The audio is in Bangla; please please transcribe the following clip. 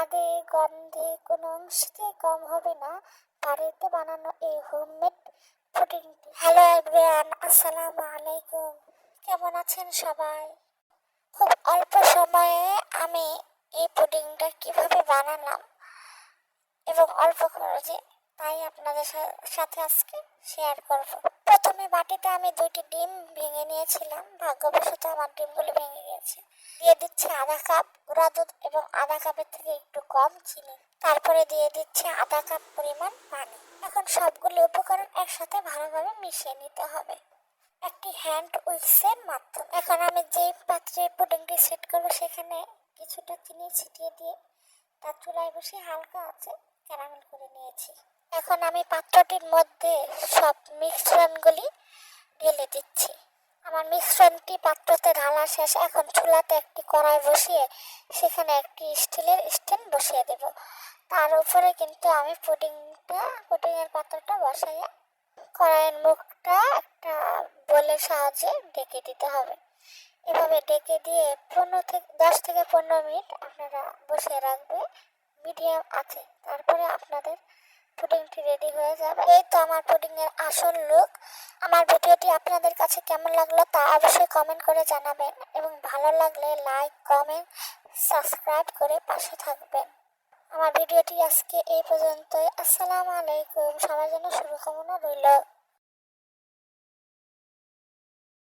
স্বাদে গন্ধে কোনো অংশতেই কম হবে না বাড়িতে বানানো এই হোমমেড পুডিংটি। হ্যালো এভরিওয়ান, আসসালামু আলাইকুম। কেমন আছেন সবাই? খুব অল্প সময়ে আমি এই পুডিংটা কিভাবে বানালাম এবং অল্প খরচে, তাই আপনাদের সাথে আজকে শেয়ার করব। প্রথমে বাটিতে আমি 2টি ডিম ভেঙে নিয়েছিলাম। ভাগ্যবশত আমার ডিমগুলো ভেঙে গেছে। দিয়ে দিচ্ছি আধা কাপ গুঁড়া দুধ এবং আধা কাপের থেকে একটু কম চিনি। তারপরে দিয়ে দিচ্ছি আধা কাপ পরিমাণ পানি। এখন সবগুলো উপকরণ একসাথে ভালোভাবে মিশিয়ে নিতে হবে একটি হ্যান্ড উইক্সের মাধ্যমে। এখন আমি যে পাত্রে পুডিংটি সেট করবো সেখানে কিছুটা চিনি ছিটিয়ে দিয়ে তার চুলায় বসে হালকা আছে ক্যারামেল করে নিয়েছি। এখন আমি পাত্রটির মধ্যে সব মিশ্রণগুলি ঢেলে দিচ্ছি। আমার মিশ্রণটি পাত্রতে ঢালা শেষ। এখন চুলাতে একটি কড়াই বসিয়ে সেখানে একটি স্টিলের স্ট্যান্ড বসিয়ে দেব। তার উপরে কিন্তু আমি পুডিংয়ের পাত্রটা বসাইয়া কড়াইয়ের মুখটা একটা বোলের সাহায্যে ঢেকে দিতে হবে। এভাবে ঢেকে দিয়ে 10 থেকে 15 মিনিট আপনারা বসিয়ে রাখবে মিডিয়াম আছে। তারপরে আপনাদের পুডিংটি রেডি হয়ে যাবে। এই তো আমার পুডিংয়ের আসল লুক। আমার ভিডিওটি আপনাদের কাছে কেমন লাগলো তা অবশ্যই কমেন্ট করে জানাবেন এবং ভালো লাগলে লাইক, কমেন্ট, সাবস্ক্রাইব করে পাশে থাকবেন। আমার ভিডিওটি আজকে এই পর্যন্তই। আসসালামু আলাইকুম। সবার জন্য শুভকামনা রইল।